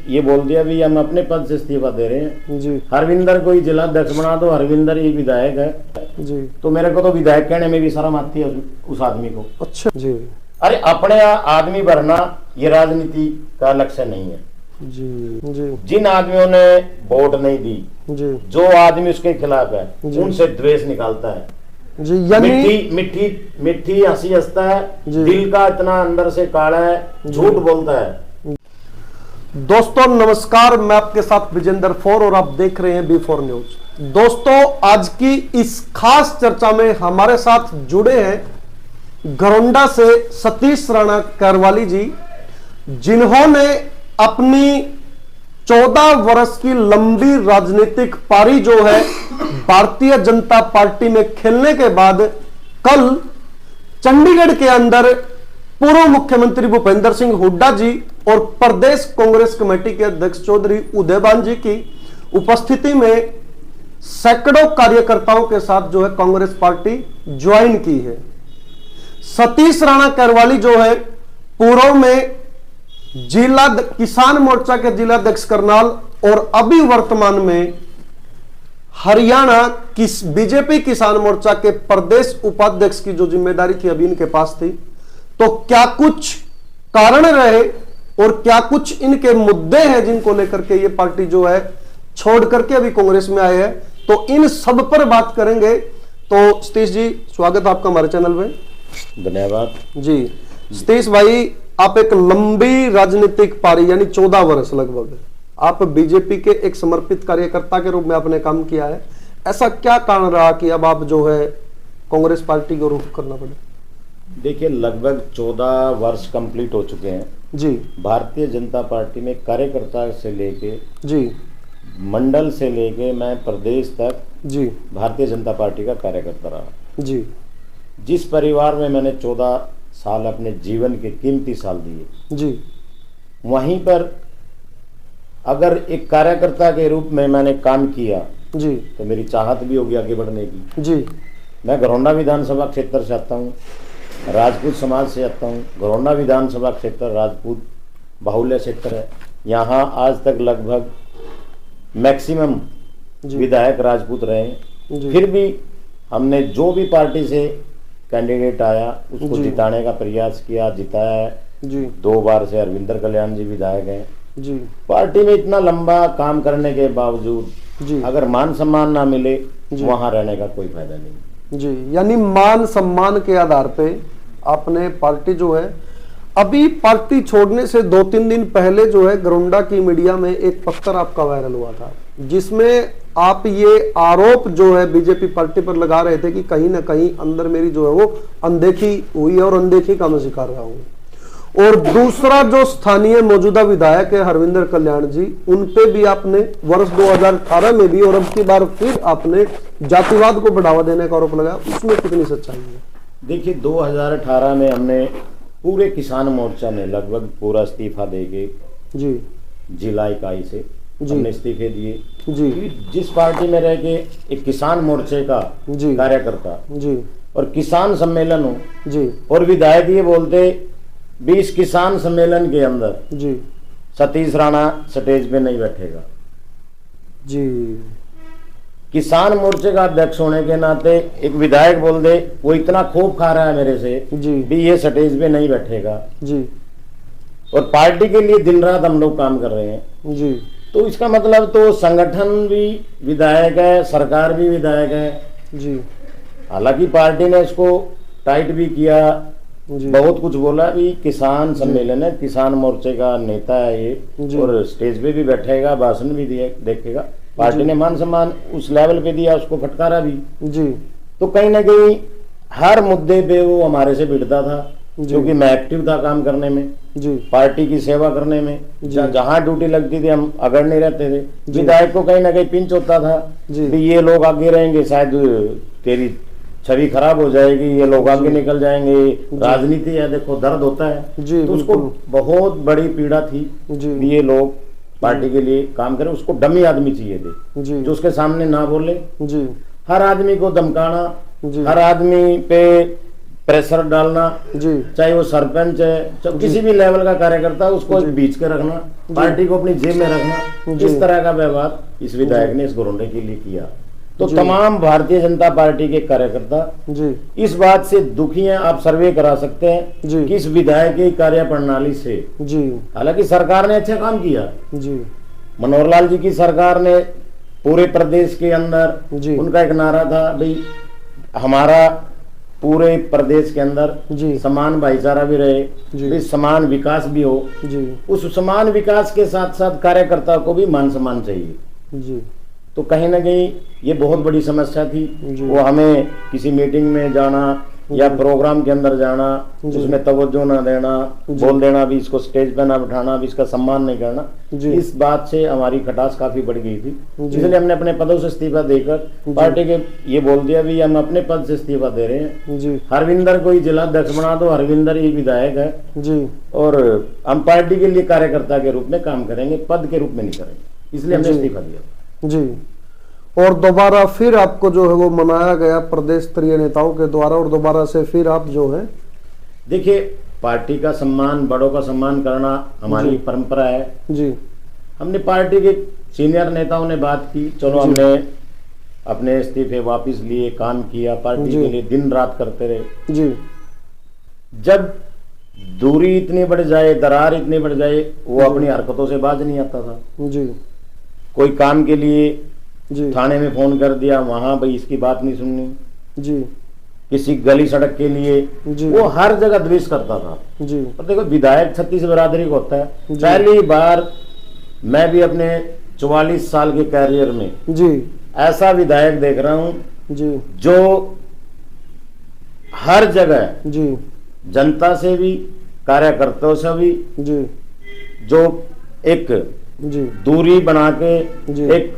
ये बोल दिया भी हम अपने पद से इस्तीफा दे रहे हैं जी हरविंदर को ही जिला अध्यक्ष बना दो, हरविंदर ही विधायक है जी। तो मेरे को तो विधायक कहने में भी शर्म आती है उस आदमी को। अच्छा जी अरे अपने आदमी भरना ये राजनीति का लक्ष्य नहीं है जी जी जिन आदमियों ने वोट नहीं दी, जी जो आदमी उसके खिलाफ है जी। उनसे द्वेष निकालता है जी। यानी मिट्टी मिट्टी मिट्टी हंसी हंसता है, जी। दिल का इतना अंदर से काला है, झूठ बोलता है। दोस्तों नमस्कार, मैं आपके साथ विजेंद्र फोर और आप देख रहे हैं B4 न्यूज। दोस्तों आज की इस खास चर्चा में हमारे साथ जुड़े हैं घरौंडा से सतीश राणा करवाली जी, जिन्होंने अपनी 14 वर्ष की लंबी राजनीतिक पारी जो है भारतीय जनता पार्टी में खेलने के बाद कल चंडीगढ़ के अंदर पूर्व मुख्यमंत्री भूपेंद्र सिंह हुड्डा जी और प्रदेश कांग्रेस कमेटी के अध्यक्ष चौधरी उदयभान जी की उपस्थिति में सैकड़ों कार्यकर्ताओं के साथ जो है कांग्रेस पार्टी ज्वाइन की है। सतीश राणा करवाली जो है पूर्व में जिला किसान मोर्चा के जिला अध्यक्ष करनाल और अभी वर्तमान में हरियाणा बीजेपी किसान मोर्चा के प्रदेश उपाध्यक्ष की जो जिम्मेदारी थी अभी इनके पास थी। तो क्या कुछ कारण रहे और क्या कुछ इनके मुद्दे हैं जिनको लेकर के ये पार्टी जो है छोड़ करके अभी कांग्रेस में आए हैं, तो इन सब पर बात करेंगे। तो सतीश जी स्वागत आपका हमारे चैनल में। धन्यवाद जी। सतीश भाई आप एक लंबी राजनीतिक पारी यानी 14 वर्ष लगभग आप बीजेपी के एक समर्पित कार्यकर्ता के रूप में आपने काम किया है। ऐसा क्या कारण रहा कि अब आप जो है कांग्रेस पार्टी को रुख करना पड़े? देखिए लगभग 14 वर्ष कंप्लीट हो चुके हैं जी। भारतीय जनता पार्टी में कार्यकर्ता से लेके जी मंडल से लेके मैं प्रदेश तक जी भारतीय जनता पार्टी का कार्यकर्ता रहा। जी जिस परिवार में मैंने 14 साल अपने जीवन के कीमती साल दिए, जी वहीं पर अगर एक कार्यकर्ता के रूप में मैंने काम किया जी तो मेरी चाहत भी होगी आगे बढ़ने की। जी। मैं घरौंडा विधानसभा क्षेत्र से आता हूँ, राजपूत समाज से आता हूँ। घरौंडा विधानसभा क्षेत्र राजपूत बाहुल्य क्षेत्र है। यहाँ आज तक लगभग मैक्सिमम विधायक राजपूत रहे। फिर भी हमने जो भी पार्टी से कैंडिडेट आया उसको जिताने का प्रयास किया, जिताया है जी। 2 बार से हरविंदर कल्याण जी विधायक हैं जी। पार्टी में। इतना लंबा काम करने के बावजूद जी अगर मान सम्मान ना मिले वहां रहने का कोई फायदा नहीं। जी। यानी मान सम्मान के आधार पे आपने पार्टी जो है अभी पार्टी छोड़ने से 2-3 दिन पहले जो है घरौंडा की मीडिया में एक पत्र आपका वायरल हुआ था, जिसमें आप ये आरोप जो है बीजेपी पार्टी पर लगा रहे थे कि कहीं ना कहीं अंदर मेरी जो है वो अनदेखी हुई है और अनदेखी का मैं शिकार रहा हूँ। और दूसरा जो स्थानीय मौजूदा विधायक है हरविंदर कल्याण जी, उनपे भी आपने वर्ष 2018 में भी और अब की बार फिर आपने जातिवाद को बढ़ावा देने का आरोप लगाया। उसमें कितनी सच्चाई है? देखिए 2018 में हमने पूरे किसान मोर्चा ने लगभग पूरा इस्तीफा देके जी जिला इकाई से हमने इस्तीफे दिए जी। जिस पार्टी में रह के एक किसान मोर्चे का जी कार्यकर्ता जी और किसान सम्मेलन हो जी और विधायक ये बोलते भी इस किसान सम्मेलन के अंदर जी सतीश राणा स्टेज पे नहीं बैठेगा। जी। किसान मोर्चे का अध्यक्ष होने के नाते एक विधायक बोल दे वो इतना खूब खा रहा है मेरे से जी भी ये स्टेज पे नहीं बैठेगा जी। और पार्टी के लिए दिन रात हम लोग काम कर रहे हैं जी। तो इसका मतलब तो संगठन भी विधायक है, सरकार भी विधायक है जी। हालांकि पार्टी ने इसको टाइट भी किया, जी। बहुत कुछ बोला भी किसान सम्मेलन है, किसान मोर्चे का नेता है ये और स्टेज पे भी बैठेगा, भाषण भी देखेगा। पार्टी ने मान सम्मान उस लेवल पे दिया, उसको फटकारा भी जी। तो कहीं ना कहीं हर मुद्दे पे वो हमारे से भिड़ता था क्योंकि मैं एक्टिव था काम करने में जी। पार्टी की सेवा करने में। जहाँ ड्यूटी लगती थी हम अगर नहीं रहते थे। विधायक को कहीं ना कहीं पिंच होता था कि ये लोग आगे रहेंगे शायद तेरी छवि खराब हो जाएगी, ये लोग आगे निकल जाएंगे, राजनीति है देखो दर्द होता है तो उसको बहुत बड़ी पीड़ा थी कि ये लोग पार्टी के लिए काम करें। उसको डमी आदमी चाहिए थे जो उसके सामने ना बोले। हर आदमी को धमकाना, हर आदमी पे प्रेशर डालना, जी चाहे वो सरपंच है, चाहे किसी भी लेवल का कार्यकर्ता है, उसको बीच के रखना, पार्टी को अपनी जेब में रखना, इस तरह का व्यवहार इस विधायक ने इस घरोंडे के लिए किया। तो तमाम भारतीय जनता पार्टी के कार्यकर्ता जी इस बात से दुखी हैं। आप सर्वे करा सकते हैं जी कि इस विधायक की कार्य प्रणाली से। जी हालांकि सरकार ने अच्छा काम किया, जी मनोहर लाल जी की सरकार ने पूरे प्रदेश के अंदर, जी उनका एक नारा था भाई हमारा पूरे प्रदेश के अंदर जी समान भाईचारा भी रहे, जी भी समान विकास भी हो। जी उस समान विकास के साथ साथ कार्यकर्ता को भी मान सम्मान चाहिए। जी तो कहीं ना कहीं ये बहुत बड़ी समस्या थी। जी। वो हमें किसी मीटिंग में जाना या प्रोग्राम के अंदर जाना, उसमें तवज्जो ना देना, बोल देना भी इसको स्टेज पे ना बिठाना, भी इसका सम्मान नहीं करना, इस बात से हमारी खटास काफी बढ़ गई थी। इसलिए हमने अपने पदों से इस्तीफा देकर पार्टी के ये बोल दिया भी हम अपने पद से इस्तीफा दे रहे हैं जी। हरविंदर को ही जिलाध्यक्ष बना दो, हरविंदर ही विधायक है जी, और हम पार्टी के लिए कार्यकर्ता के रूप में काम करेंगे, पद के रूप में नहीं करेंगे, इसलिए हमने इस्तीफा दिया जी। और दोबारा फिर आपको जो है वो मनाया गया प्रदेश स्तरीय नेताओं के द्वारा, और दोबारा से फिर आप जो है, देखिए पार्टी का सम्मान, बड़ों का सम्मान करना हमारी परंपरा है जी। हमने पार्टी के सीनियर नेताओं ने बात की, चलो हमने अपने इस्तीफे वापस लिए, काम किया, पार्टी के लिए दिन रात करते रहे जी। जब दूरी इतनी बढ़ जाए, दरार इतनी बढ़ जाए, वो अपनी हरकतों से बाज नहीं आता था जी। कोई काम के लिए जी थाने में फोन कर दिया, वहां भाई इसकी बात नहीं सुननी जी। किसी गली सड़क के लिए जी, वो हर जगह द्वेष करता था जी। और देखो विधायक 36 बिरादरी का होता है। पहली बार मैं भी अपने 44 साल के कैरियर में जी ऐसा विधायक देख रहा हूं जी, जो हर जगह जी जनता से भी, कार्यकर्ताओं से भी जी, जो एक जी दूरी बना के जी, एक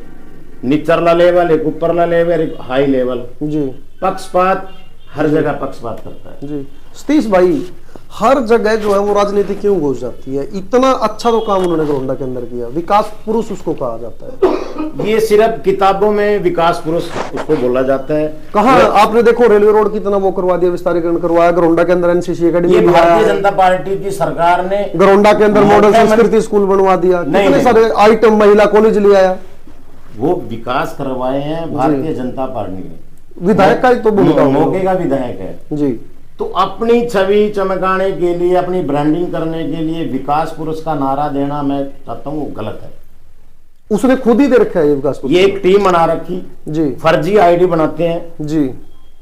निचरला लेवल, एक ऊपरला लेवल, एक हाई लेवल जी, पक्षपात हर जगह पक्षपात करता है जी। सतीश भाई, हर जगह जो है वो राजनीति क्यों घुस जाती है? इतना अच्छा तो काम उन्होंने घरोंडा के अंदर किया, विकास पुरुष उसको कहा जाता है। ये सिर्फ किताबों में विकास पुरुष उसको बोला जाता है। कहाँ आपने देखो रेलवे रोड कितना वो करवा दिया, विस्तारीकरण करवाया, घरोंडा के अंदर NCC academy, Bharatiya Janata party की सरकार ने घरोंडा के अंदर मॉडल संस्कृति स्कूल बनवा दिया, कितने सारे आइटम, महिला कॉलेज ले आया, वो विकास करवाए हैं भारतीय जनता पार्टी ने। विधायक का ही तो मौके का विधायक है जी। तो अपनी छवि चमकाने के लिए, अपनी ब्रांडिंग करने के लिए विकास पुरुष का नारा देना मैं चाहता हूँ वो गलत है। उसने खुद ही दे रखा है ये विकास पुरुष। ये एक टीम बना रखी जी, फर्जी आईडी बनाते हैं जी,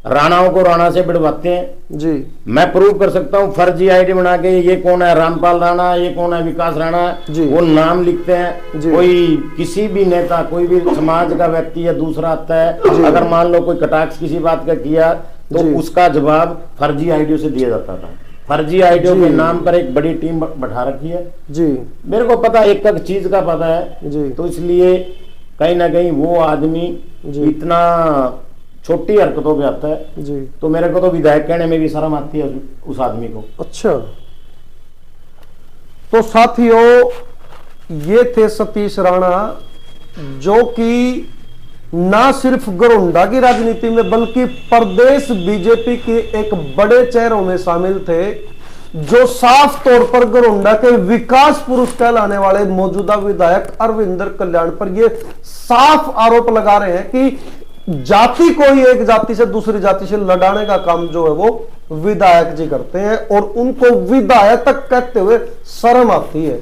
राणाओं को राणा से बिड़वाते हैं जी। मैं प्रूव कर सकता हूँ, फर्जी आईडी बना के ये कौन है रामपाल राणा, ये कौन है विकास राणा, वो नाम लिखते हैं। कोई किसी भी नेता, कोई भी समाज का व्यक्ति या दूसरा आता है, अगर मान लो कोई कटाक्ष किसी बात का किया तो उसका जवाब फर्जी आईडियो से दिया जाता था। फर्जी आईडियो के नाम पर एक बड़ी टीम बैठा रखी है जी। मेरे को पता, एक एक चीज का पता है जी। तो इसलिए कहीं ना कहीं वो आदमी इतना छोटी हरकतों पे आता है जी। तो मेरे को तो विधायक कहने में भी शर्म आती है उस आदमी को। अच्छा, तो साथियों ये थे सतीश राणा, जो कि ना सिर्फ घरोंडा की राजनीति में बल्कि प्रदेश बीजेपी के एक बड़े चेहरों में शामिल थे, जो साफ तौर पर घरोंडा के विकास पुरुष कहलाने वाले मौजूदा विधायक अरविंदर कल्याण पर ये साफ आरोप लगा रहे हैं कि जाति को ही एक जाति से दूसरी जाति से लड़ाने का काम जो है वो विधायक जी करते हैं, और उनको विधायक तक कहते हुए शर्म आती है।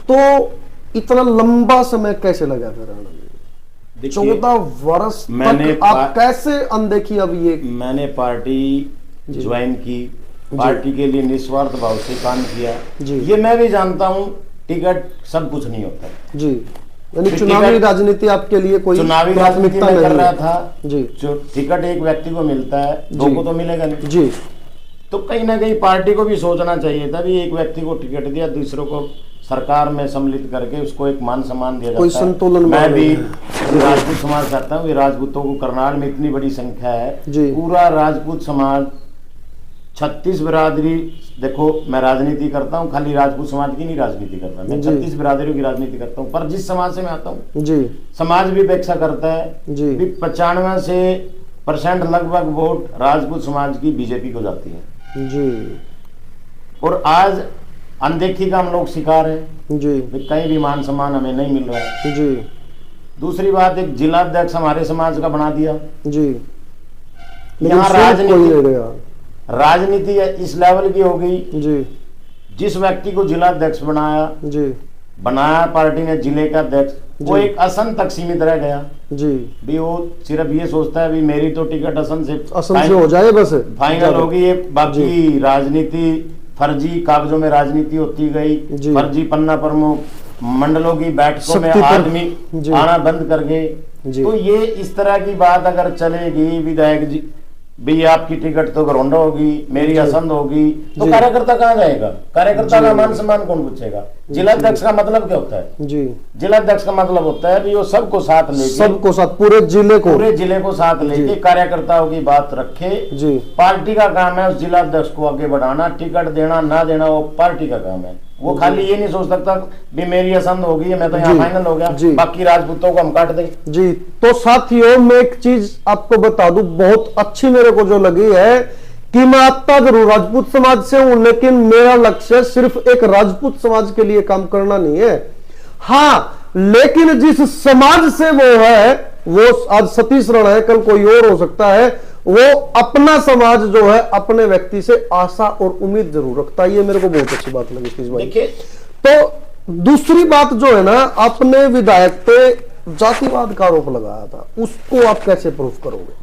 तो इतना लंबा समय कैसे लगा था राणा जी? 14 वर्ष तक आप कैसे अनदेखी? अब ये मैंने पार्टी ज्वाइन की, पार्टी के लिए निस्वार्थ भाव से काम किया जी। ये मैं भी जानता हूँ टिकट सब कुछ नहीं होता जी। यानी चुनावी राजनीति आपके लिए कोई चुनावी राजनीति में कर रहा था जी। जो टिकट एक व्यक्ति को मिलता है, दो को तो मिलेगा नहीं जी। तो कहीं ना कहीं पार्टी को भी सोचना चाहिए था भी एक व्यक्ति को टिकट दिया, दूसरों को सरकार में सम्मिलित करके उसको एक मान सम्मान दिया जाता है। संतुलन मैं भी राजपूत समाज चाहता हूँ। राजपूतों को करनाल में इतनी बड़ी संख्या है, पूरा राजपूत समाज 36 बिरादरी। देखो मैं राजनीति करता हूँ, खाली राजपूत समाज की नहीं राजनीति करता, मैं 36 बिरादरियों की राजनीति करता हूँ। पर जिस समाज से मैं आता हूँ जी, समाज भी अपेक्षा करता है जी, 95 से 50% लगभग वोट राजपूत समाज की बीजेपी को जाती है जी। और आज अनदेखी का हम लोग शिकार हैं जी कहीं भी मान सम्मान हमें नहीं मिल रहा है। जी दूसरी बात, एक जिला अध्यक्ष हमारे समाज का बना दिया। जी। यहाँ राजनीति इस लेवल की हो गई, जी जिस व्यक्ति को जिला अध्यक्ष जी बनाया पार्टी ने जिले का अध्यक्ष, वो एक असम तक सीमित रह गया जी। भी वो सिर्फ ये सोचता है भी मेरी तो टिकट असम से हो जाए बस फाइनल होगी, ये बाकी राजनीति फर्जी कागजों में राजनीति होती गई, फर्जी पन्ना प्रमुख मंडलों की बैठकों में आदमी आना बंद कर गए। तो ये इस तरह की बात अगर चलेगी विधायक जी भी आपकी टिकट तो घरोंडा होगी, मेरी असंद होगी, तो कार्यकर्ता कहाँ जाएगा? कार्यकर्ता का मान सम्मान कौन पूछेगा? जिला अध्यक्ष का मतलब क्या होता है जी? जिला अध्यक्ष का मतलब होता है कि वो सबको साथ लेके पूरे जिले को साथ लेके कार्यकर्ताओं की बात रखे जी। पार्टी का काम है उस जिला अध्यक्ष को आगे बढ़ाना, टिकट देना ना देना वो पार्टी का काम है। वो खाली ये नहीं सोच सकता भी मेरी असंद होगी मैं तो यहाँ फाइनल हो गया, बाकी राजपूतों को हम काट दें जी। तो साथियों मैं एक चीज आपको बता दूं बहुत अच्छी मेरे को जो लगी है कि मैं आता जरूर राजपूत समाज से हूं, लेकिन मेरा लक्ष्य सिर्फ एक राजपूत समाज के लिए काम करना नहीं है। हाँ, लेकिन जिस समाज से वो है, वो आज सतीश राणा है, कल कोई और हो सकता है, वो अपना समाज जो है अपने व्यक्ति से आशा और उम्मीद जरूर रखता है। ये मेरे को बहुत अच्छी बात लगी सतीश भाई। तो दूसरी बात जो है ना, अपने विधायक पे जातिवाद का आरोप लगाया था, उसको आप कैसे प्रूफ करोगे?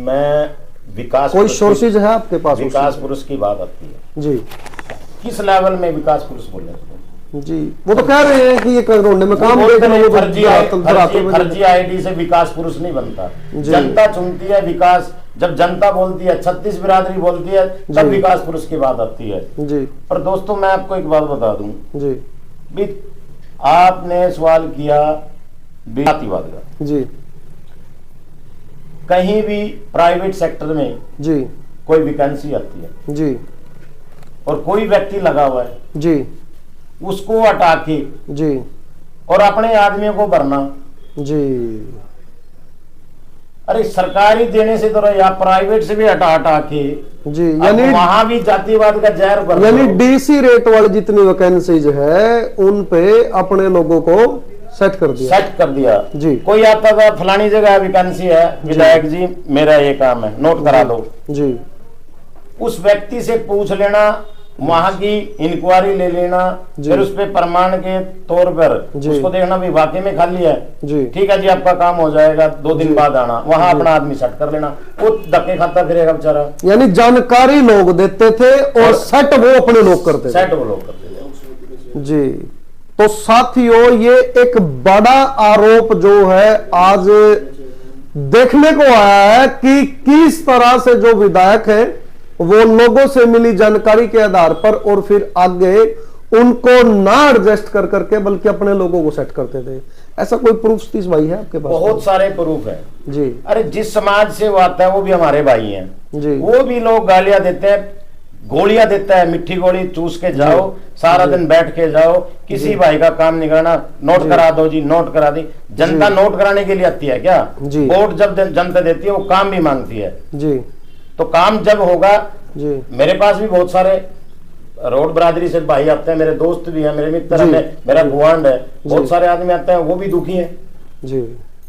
मैं विकास कोई सोर्सेज है आपके पास? विकास पुरुष की बात आती है जी, किस लेवल में विकास पुरुष बोल रहे हैं जी? वो तो कह रहे हैं कि ये करोड़ों में काम फर्जी आईडी से विकास पुरुष नहीं बनता। जनता चुनती है विकास, जब जनता बोलती है, 36 बिरादरी बोलती है, तब विकास पुरुष की बात आती है जी। और दोस्तों मैं आपको एक बात बता दूं जी, भी आपने सवाल किया जातिवाद का जी। कहीं भी प्राइवेट सेक्टर में जी कोई वैकेंसी आती है जी और कोई व्यक्ति लगा हुआ है जी, उसको हटा के जी और अपने आदमियों को भरना जी। अरे सरकारी देने से तो या प्राइवेट से भी हटा के जी, यानी वहां भी जातिवाद का जहर भर, यानी डीसी रेट वाली जितनी वैकेंसीज है उन पे अपने लोगों को सेट कर दिया जी। कोई आता था फलानी जगह वैकेंसी है, विधायक जी मेरा ये काम है, नोट करा दो जी। उस व्यक्ति से पूछ लेना, वहां की इंक्वायरी ले लेना, फिर उस पे प्रमाण के तौर पर उसको देखना भी वाकई में खाली है जी, ठीक है जी आपका काम हो जाएगा, 2 दिन बाद आना, वहां अपना आदमी सेट कर लेना, वो धक्के खाता फिरेगा बेचारा। यानी जानकारी लोग देते थे और सेट वो अपने लोग करते थे जी। तो साथियों ये एक बड़ा आरोप जो है आज देखने को आया है कि किस तरह से जो विधायक है वो लोगों से मिली जानकारी के आधार पर और फिर आगे उनको ना एडजस्ट कर करके बल्कि अपने लोगों को सेट करते थे। ऐसा कोई प्रूफ सतीश भाई है आपके पास? बहुत सारे प्रूफ है जी। अरे जिस समाज से वो आता है वो भी हमारे भाई हैं जी, वो भी लोग गालियां देते हैं, गोलियां देता है, मिट्टी गोली चूस के जाओ, सारा दिन बैठ के जाओ, किसी भाई का काम नहीं करना, नोट करा दो जी, नोट करा दी। जनता नोट कराने के लिए आती है क्या? वोट जब जनता देती है वो काम भी मांगती है जी। तो काम जब होगा जी, मेरे पास भी बहुत सारे रोड बरादरी से भाई आते हैं, मेरे दोस्त भी हैं, मेरे मित्र हैं, मेरा गुआंढ है, बहुत सारे आदमी आते हैं, वो भी दुखी हैं जी।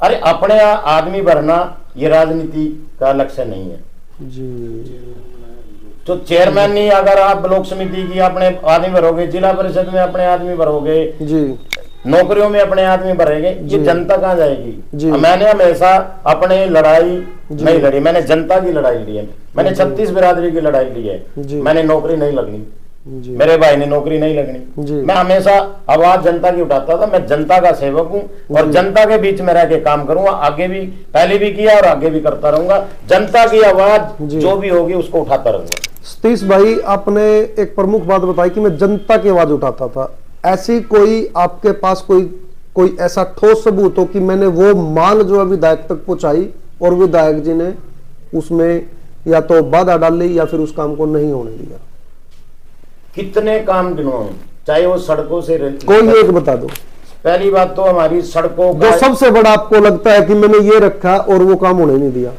अरे अपने आदमी भरना ये राजनीति का लक्ष्य नहीं है जी। तो चेयरमैन नहीं, अगर आप ब्लॉक समिति की अपने आदमी भरोगे, जिला परिषद में अपने आदमी भरोगे जी, नौकरियों में अपने आदमी भरेंगे, ये जनता कहाँ जाएगी? मैंने हमेशा अपने लड़ाई नहीं लड़ी, मैंने जनता की लड़ाई ली है, मैंने 36 बिरादरी की लड़ाई ली है, मैंने नौकरी नहीं लगनी, मेरे भाई ने नौकरी नहीं लगनी, मैं हमेशा आवाज जनता की उठाता था। मैं जनता का सेवक हूँ और जनता के बीच में रह के काम करूंगा, आगे भी पहले भी किया और आगे भी करता रहूंगा। जनता की आवाज जो भी होगी उसको उठाता रहूंगा। सतीश भाई आपने एक प्रमुख बात बताई कि मैं जनता की आवाज उठाता था, ऐसी कोई आपके पास कोई ऐसा ठोस सबूत हो कि मैंने वो मांग जो है विधायक तक पहुंचाई और विधायक जी ने उसमें या तो बाधा डाली या फिर उस काम को नहीं होने दिया? कितने काम गिनवाऊं, चाहे वो सड़कों से, कोई एक बता दो। पहली बात तो हमारी सड़कों जो सबसे बड़ा आपको लगता है कि मैंने ये रखा और वो काम होने नहीं दिया?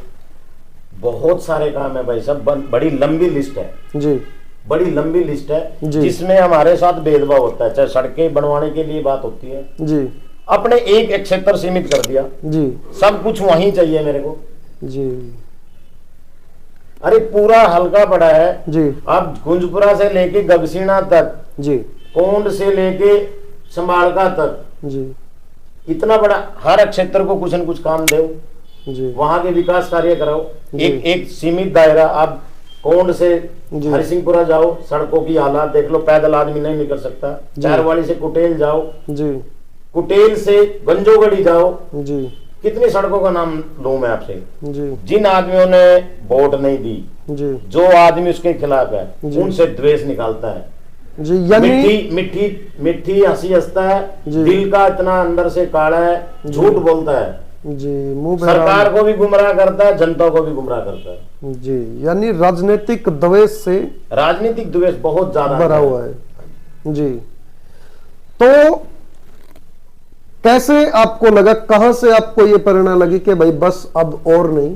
बहुत सारे काम है भाई साहब, बड़ी लंबी लिस्ट है जी, बड़ी लंबी लिस्ट है जी। जिसमें हमारे साथ भेदभाव होता है। चाहे सड़कें बनवाने के लिए बात होती है, जी, अपने एक क्षेत्र सीमित कर दिया, जी, सब कुछ वहीं चाहिए मेरे को। जी, अरे पूरा हल्का पड़ा है जी, अब गुंजपुरा से लेके गगसीना तक, जी, कोंड से लेके संभालका तक, जी, इतना बड़ा हर क्षेत्र को कुछ न कुछ काम दो, जी, वहां के विकास कार्य कराओ। जी। एक सीमित दायरा। अब कोंड से जी। हरिसिंहपुरा जाओ, सड़कों की हालात देख लो, पैदल आदमी नहीं निकल सकता। जी। चारवाली से कुटेल जाओ, जी, कुटेल से गंजोगढ़ी जाओ, जी, कितनी सड़कों का नाम लूं मैं आपसे। जी, जिन आदमियों ने वोट नहीं दी, जी, जो आदमी उसके खिलाफ है, जी। उनसे द्वेष निकालता है। जी, यानी मिट्टी मिट्टी मिट्टी हंसी हंसता है, जी। दिल का इतना अंदर से काला है, झूठ बोलता है, जी, मुंह सरकार को भी गुमराह करता है, जनता को भी गुमराह करता है। जी, यानी राजनीतिक द्वेष से राजनीतिक द्वेष बहुत ज्यादा भरा हुआ है। जी, तो कैसे आपको लगा, कहां से आपको ये प्रेरणा लगी कि भाई बस अब और नहीं?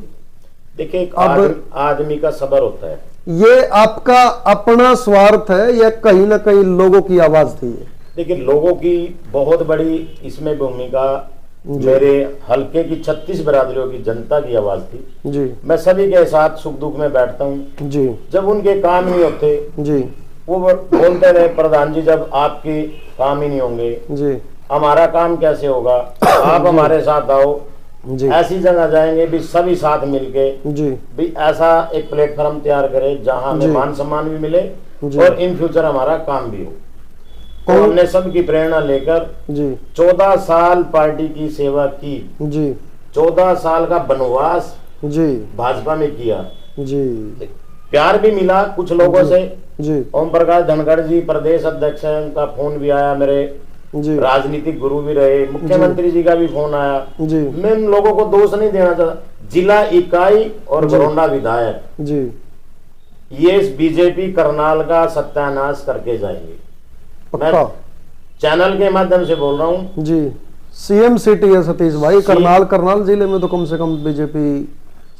देखिए, एक अब आदमी का सब्र होता है। ये आपका अपना स्वार्थ है या कहीं ना कहीं लोगों की आवाज थी ये? देखिए, लोगों की बहुत बड़ी इसमें भूमिका, मेरे हल्के की 36 बिरादरियों की जनता की आवाज थी। जी, मैं सभी के साथ सुख दुख में बैठता हूँ। जी, जब उनके काम नहीं होते, जी, वो बोलते रहे, प्रधान जी जब आपके काम ही नहीं होंगे, जी, हमारा काम कैसे होगा, आप हमारे साथ आओ, जी, ऐसी जगह जाएंगे भी सभी साथ मिलके जी, भी ऐसा एक प्लेटफॉर्म तैयार करें जहां हमें जी। मान सम्मान भी मिले जी। और इन फ्यूचर हमारा काम भी हो। तो हमने सबकी प्रेरणा लेकर जी, 14 साल पार्टी की सेवा की। जी, 14 साल का वनवास जी, भाजपा में किया। जी, प्यार भी मिला कुछ लोगों से। जी, ओम प्रकाश धनखड़ जी प्रदेश अध्यक्ष हैं, उनका फोन भी आया, मेरे जी, राजनीतिक गुरु भी रहे, मुख्यमंत्री जी का भी फोन आया। जी, मैं इन लोगों को दोष नहीं देना चाहता। जिला इकाई और घरोंडा विधायक, जी, ये बीजेपी करनाल का सत्यानाश करके जाएंगे। मैं पक्का? चैनल के माध्यम से बोल रहा हूँ। जी, सीएम सिटी है सतीश भाई, करनाल जिले में तो कम से कम बीजेपी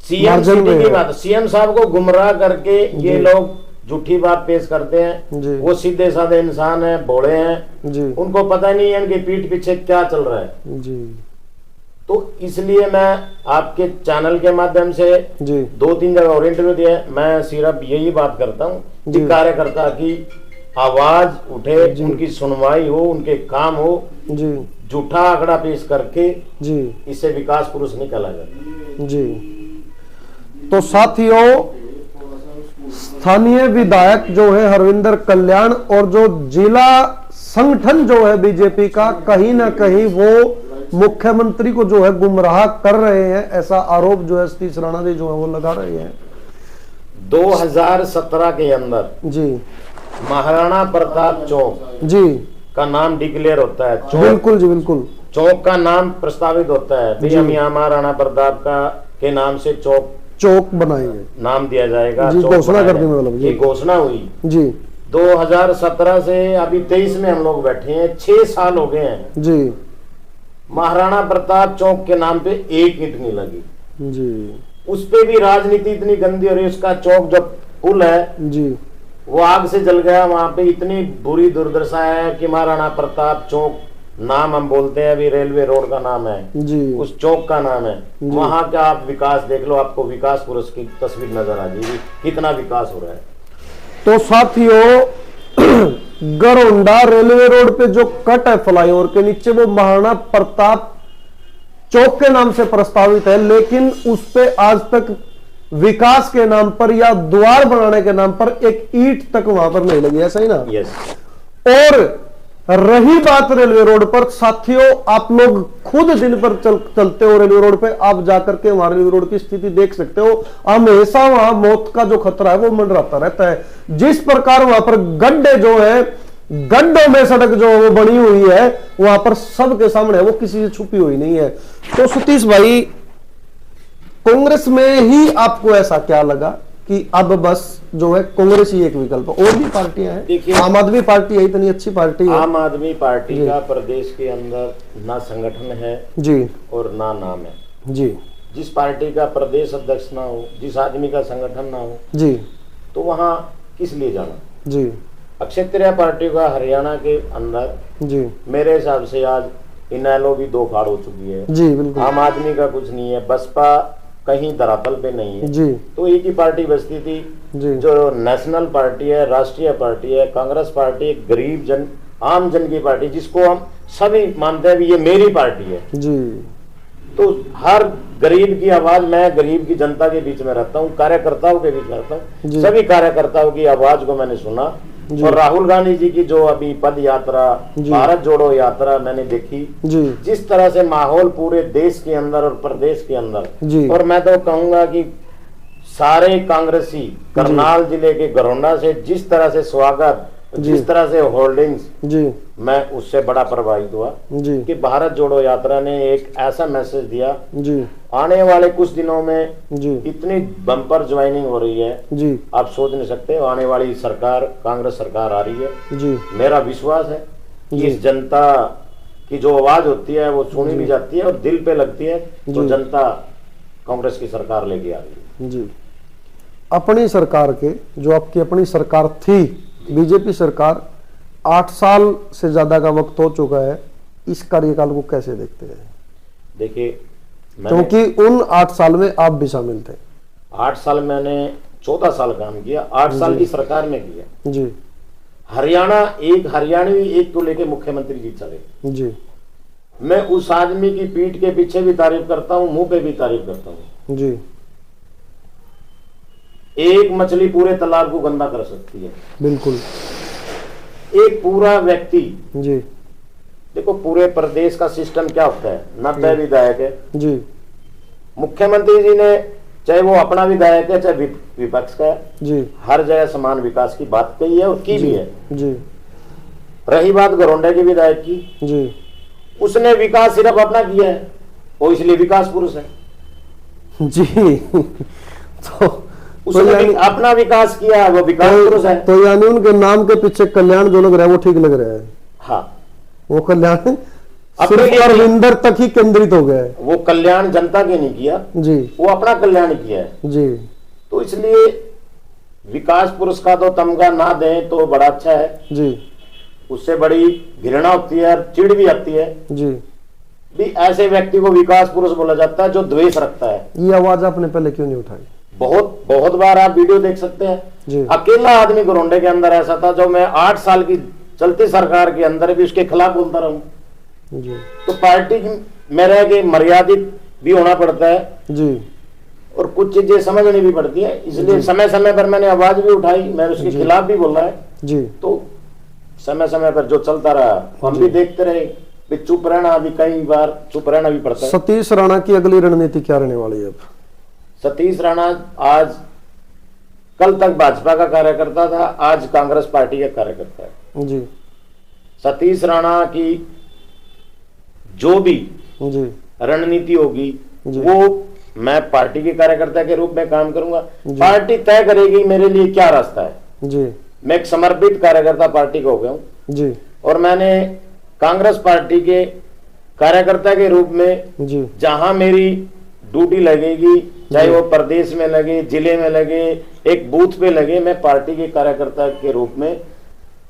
सीएम मार्जिन में सिटी की है। बात, सीएम साहब को गुमराह करके ये लोग झूठी बात पेश करते हैं। जी, वो सीधे साधे इंसान हैं, भोले हैं, जी, उनको पता नहीं है इनके पीठ पीछे क्या चल रहा है। जी, तो इसलिए मैं आपके चैनल के माध्यम से जी, 2-3 जगह और इंटरव्यू दिया। मैं सिर्फ यही बात करता हूँ जी। कि कार्यकर्ता की आवाज उठे, उनकी सुनवाई हो, उनके काम हो। जी, झूठा आंकड़ा पेश करके जी, इससे विकास पुरुष नहीं कहला जाता। जी। तो साथियों, स्थानीय विधायक जो है हरविंदर कल्याण और जो जिला संगठन जो है बीजेपी का, कहीं ना कहीं वो मुख्यमंत्री को जो है गुमराह कर रहे हैं, ऐसा आरोप जो है सतीश राणा जी जो है वो लगा रहे हैं। 2017 के अंदर जी, महाराणा प्रताप चौक जी, का नाम डिक्लेयर होता है। बिल्कुल जी, बिल्कुल। चौक का नाम प्रस्तावित होता है, भाई हम यहाँ महाराणा प्रताप का के नाम से चौक बनाएंगे, नाम दिया जाएगा। जी, चौक घोषणा कर दी बनाया मतलब, जी। ये घोषणा हुई जी, 2017 से अभी 23 में हम लोग बैठे हैं, 6 साल हो गए हैं। जी, महाराणा प्रताप चौक के नाम पे एक ईंट नहीं लगी। जी, उस पे भी राजनीति इतनी गंदी हो रही है। उसका चौक जो पुल है जी, वो आग से जल गया। वहां पे इतनी बुरी दुर्दशा है कि महाराणा प्रताप चौक नाम हम बोलते हैं, अभी रेलवे रोड का नाम है, जी, उस चौक का नाम है। वहां का आप विकास देख लो, आपको विकास पुरुष की तस्वीर नजर आ जाएगी, कितना विकास हो रहा है। तो साथियों, गरोंडा रेलवे रोड पे जो कट है फ्लाईओवर के नीचे, वो महाराणा प्रताप चौक के नाम से प्रस्तावित है, लेकिन उस पे आज तक विकास के नाम पर या द्वार बनाने के नाम पर एक ईंट तक वहां पर नहीं लगी, ऐसा ही ना? यस। और रही बात रेलवे रोड पर, साथियों आप लोग खुद दिन पर चलते हो रेलवे रोड पे, आप जाकर के वहां रेलवे रोड की स्थिति देख सकते हो। हमेशा वहां मौत का जो खतरा है वो मंडराता रहता है। जिस प्रकार वहां पर गड्ढे जो है, गड्ढों में सड़क जो वो बनी हुई है, वहां पर सबके सामने है, वो किसी से छुपी हुई नहीं है। तो सतीश भाई, कांग्रेस में ही आपको ऐसा क्या लगा कि अब बस जो है कांग्रेस ही एक विकल्प, और भी पार्टियां हैं? आम आदमी पार्टी है, इतनी अच्छी पार्टी है। आम आदमी पार्टी का प्रदेश के अंदर ना संगठन है जी, और ना नाम है। जी, जिस पार्टी का प्रदेश अध्यक्ष ना हो, जिस आदमी का संगठन ना हो, जी तो वहाँ किस लिए जाना। जी अक्षय तृतीया पार्टी का हरियाणा के अंदर जी मेरे हिसाब से आज इनेलो भी 2 फाड़ हो चुकी है। जी बिल्कुल। आम आदमी का कुछ नहीं है, बसपा कहीं धरातल पे नहीं है जी तो एक ही पार्टी बचती थी जी जो नेशनल पार्टी है, राष्ट्रीय पार्टी है, कांग्रेस पार्टी, एक गरीब जन, आम जन की पार्टी, जिसको हम सभी मानते हैं भी ये मेरी पार्टी है। जी तो हर गरीब की आवाज, मैं गरीब की जनता के बीच में रहता हूँ, कार्यकर्ताओं के बीच में रहता जी। हूँ, सभी कार्यकर्ताओं की आवाज को मैंने सुना। जी। और राहुल गांधी जी की जो अभी पद यात्रा, जी। भारत जोड़ो यात्रा मैंने देखी, जी जिस तरह से माहौल पूरे देश के अंदर और प्रदेश के अंदर, जी। और मैं तो कहूंगा कि सारे कांग्रेसी करनाल जिले के गरोंडा से जिस तरह से स्वागत, जी। जिस तरह से होल्डिंग्स, जी मैं उससे बड़ा प्रभावित हुआ जी कि भारत जोड़ो यात्रा ने एक ऐसा मैसेज दिया, जी आने वाले कुछ दिनों में जी इतनी बम्पर ज्वाइनिंग हो रही है, जी आप सोच नहीं सकते। आने वाली सरकार, कांग्रेस सरकार आ रही है। जी मेरा विश्वास है कि जी। इस जनता की जो आवाज होती है वो सुनी भी जाती है और दिल पे लगती है, तो जी। जनता कांग्रेस की सरकार लेके आ रही है। जी अपनी सरकार के, जो आपकी अपनी सरकार थी बीजेपी सरकार, 8 साल से ज्यादा का वक्त हो चुका है, इस कार्यकाल को कैसे देखते हैं? देखिए, क्योंकि उन 8 साल में आप भी शामिल थे। 8 साल मैंने 14 साल काम किया, 8 साल की सरकार में किया। जी हरियाणा, एक हरियाणवी एक को लेके मुख्यमंत्री जी चले। जी मैं उस आदमी की पीठ के पीछे भी तारीफ करता हूँ, मुंह पे भी तारीफ करता हूँ। जी एक मछली पूरे तालाब को गंदा कर सकती है, बिल्कुल। एक पूरा व्यक्ति। जी देखो पूरे प्रदेश का सिस्टम क्या होता है, 90 विधायक है, जी मुख्यमंत्री जी ने, चाहे वो अपना विधायक है चाहे विपक्ष का है, जी हर जगह समान विकास की बात कही है और की भी है। जी रही बात गरोंडा के विधायक की, जी उसने विकास सिर्फ अपना किया है, वो इसलिए विकास पुरुष है। जी तो उसने यानी अपना विकास किया, वो विकास पुरुष है। तो यानी उनके नाम के पीछे कल्याण जो लग रहा है वो ठीक लग रहा है। हाँ, वो कल्याण अपने सिर्फ लिए अरविंदर तक ही केंद्रित हो गया है। वो कल्याण जनता के नहीं किया, जी वो अपना कल्याण किया है। जी तो इसलिए विकास पुरुष का तो तमगा ना दें तो बड़ा अच्छा है। जी उससे बड़ी घृणा होती है और चिढ़ भी आती है जी भी ऐसे व्यक्ति को विकास पुरुष बोला जाता है जो द्वेष रखता है। ये आवाज आपने पहले क्यों नहीं उठाई? बहुत बहुत बार आप वीडियो देख सकते हैं। जी अकेला आदमी गरोंडे के अंदर ऐसा था जो मैं 8 साल की चलती सरकार के अंदर भी उसके खिलाफ बोलता रहूं। जी तो पार्टी में रह के मर्यादित भी होना पड़ता है जी और कुछ चीजें समझनी भी पड़ती है। इसलिए समय समय पर मैंने आवाज भी उठाई, मैं उसके खिलाफ भी बोला है। जी तो समय समय पर जो चलता रहा हम भी देखते रहे। भी चुप रहना, अभी कई बार चुप रहना भी पड़ता है। सतीश राणा की अगली रणनीति क्या रहने वाली है अब? सतीश राणा आज, कल तक भाजपा का कार्यकर्ता था, आज कांग्रेस पार्टी का कार्यकर्ता है। जी सतीश राणा की जो भी जी रणनीति होगी जी। वो मैं पार्टी के कार्यकर्ता के रूप में काम करूंगा। पार्टी तय करेगी मेरे लिए क्या रास्ता है। जी मैं एक समर्पित कार्यकर्ता पार्टी का हो गया हूं जी और मैंने कांग्रेस पार्टी के कार्यकर्ता के रूप में जी जहां मेरी ड्यूटी लगेगी, चाहे वो प्रदेश में लगे, जिले में लगे, एक बूथ पे लगे, मैं पार्टी के कार्यकर्ता के रूप में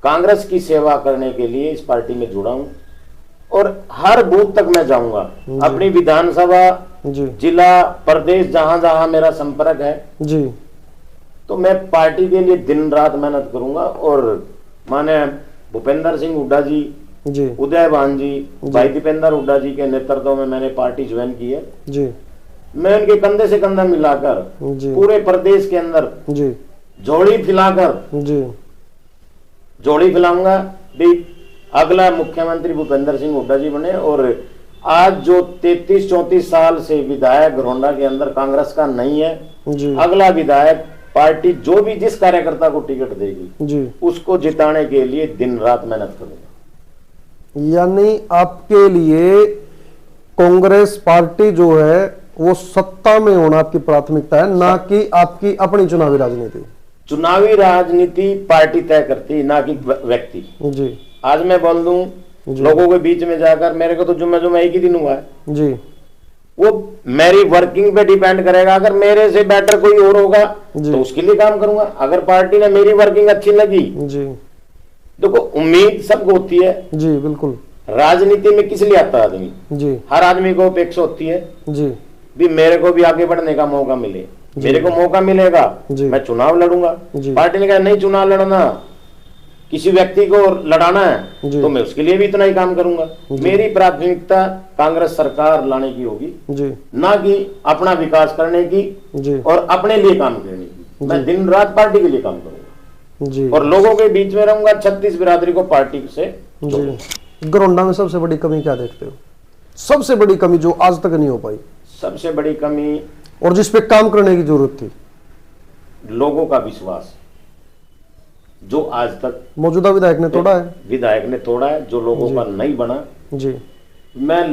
कांग्रेस की सेवा करने के लिए इस पार्टी में जुड़ा हूं और हर बूथ तक मैं जाऊंगा। अपनी विधानसभा, जी जिला, प्रदेश, जहां जहां मेरा संपर्क है, जी तो मैं पार्टी के लिए दिन रात मेहनत करूंगा। और माने भूपेंद्र सिंह हुड्डा जी, जी उदय भान जी, भाई दीपेंद्र हुड्डा जी के नेतृत्व में मैंने पार्टी ज्वाइन की है। जी मैं उनके कंधे से कंधा मिलाकर जी पूरे प्रदेश के अंदर जी जोड़ी फैलाकर जी जोड़ी फैलाऊंगा भी अगला मुख्यमंत्री भूपेंद्र सिंह हुड्डा जी बने। और आज जो 33-34 साल से विधायक घरोंडा के अंदर कांग्रेस का नहीं है, जी अगला विधायक पार्टी जो भी जिस कार्यकर्ता को टिकट देगी जी उसको जिताने के लिए दिन रात मेहनत करूंगा। यानी आपके लिए कांग्रेस पार्टी जो है वो सत्ता में होना आपकी प्राथमिकता है, ना कि आपकी अपनी चुनावी राजनीति? चुनावी राजनीति पार्टी तय करती, ना कि व्यक्ति। जी आज मैं बोल दूं लोगों के बीच में जाकर, मेरे को तो जुम्मे जुम्मे एक ही दिन हुआ है, जी वो मेरी वर्किंग पे डिपेंड करेगा। अगर मेरे से बेटर कोई और होगा जी। तो उसके लिए काम करूंगा। अगर पार्टी ने मेरी वर्किंग अच्छी लगी, जी देखो उम्मीद सबको होती है। जी बिल्कुल राजनीति में किस लिए आता है आदमी? जी हर आदमी को अपेक्षा होती है जी भी मेरे को भी आगे बढ़ने का मौका मिले, मेरे को मौका मिलेगा जी। मैं चुनाव लड़ूंगा। जी। पार्टी ने कहा नहीं चुनाव लड़ना, किसी व्यक्ति को लड़ाना है जी। तो मैं उसके लिए भी इतना ही काम करूंगा। मेरी प्राथमिकता कांग्रेस सरकार लाने की होगी, जी ना कि अपना विकास करने की जी और अपने लिए काम करने की। मैं दिन रात पार्टी के लिए काम करूंगा जी और लोगों के बीच में रहूंगा। 36 बिरादरी को पार्टी से जी। गोरंडा में सबसे बड़ी कमी क्या देखते हो? सबसे बड़ी कमी जो आज तक नहीं हो पाई, सबसे बड़ी कमी और जिस पे काम करने की जरूरत थी? लोगों का विश्वास, जो आज तक मौजूदा विधायक ने तोड़ा है। विधायक ने तोड़ा है, जो लोगों का नहीं बना। जी मैं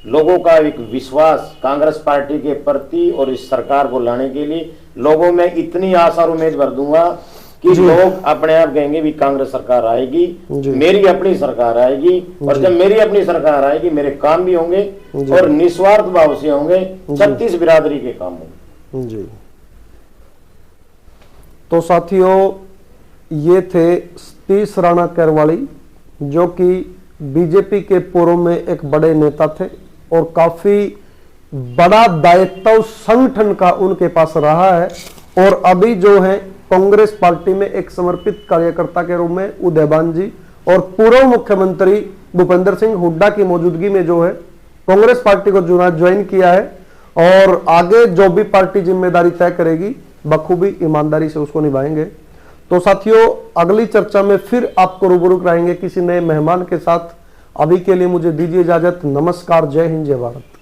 लोगों का एक विश्वास कांग्रेस पार्टी के प्रति और इस सरकार को लाने के लिए लोगों में इतनी आशा और उम्मीद भर दूंगा कि लोग अपने आप कहेंगे भी कांग्रेस सरकार आएगी, मेरी अपनी सरकार आएगी। और जब मेरी अपनी सरकार आएगी मेरे काम भी होंगे और निस्वार्थ भाव से होंगे, 36 बिरादरी के काम होंगे। जी तो साथियों, ये थे सतीश राणा कैरवाली, जो कि बीजेपी के पूर्व में एक बड़े नेता थे और काफी बड़ा दायित्व संगठन का उनके पास रहा है। और अभी जो है कांग्रेस पार्टी में एक समर्पित कार्यकर्ता के रूप में उदयभान जी और पूर्व मुख्यमंत्री भूपेंद्र सिंह हुड्डा की मौजूदगी में जो है कांग्रेस पार्टी को ज्वाइन किया है। और आगे जो भी पार्टी जिम्मेदारी तय करेगी बखूबी ईमानदारी से उसको निभाएंगे। तो साथियों, अगली चर्चा में फिर आपको रूबरू कराएंगे किसी नए मेहमान के साथ। अभी के लिए मुझे दीजिए इजाजत। नमस्कार, जय हिंद, जय भारत।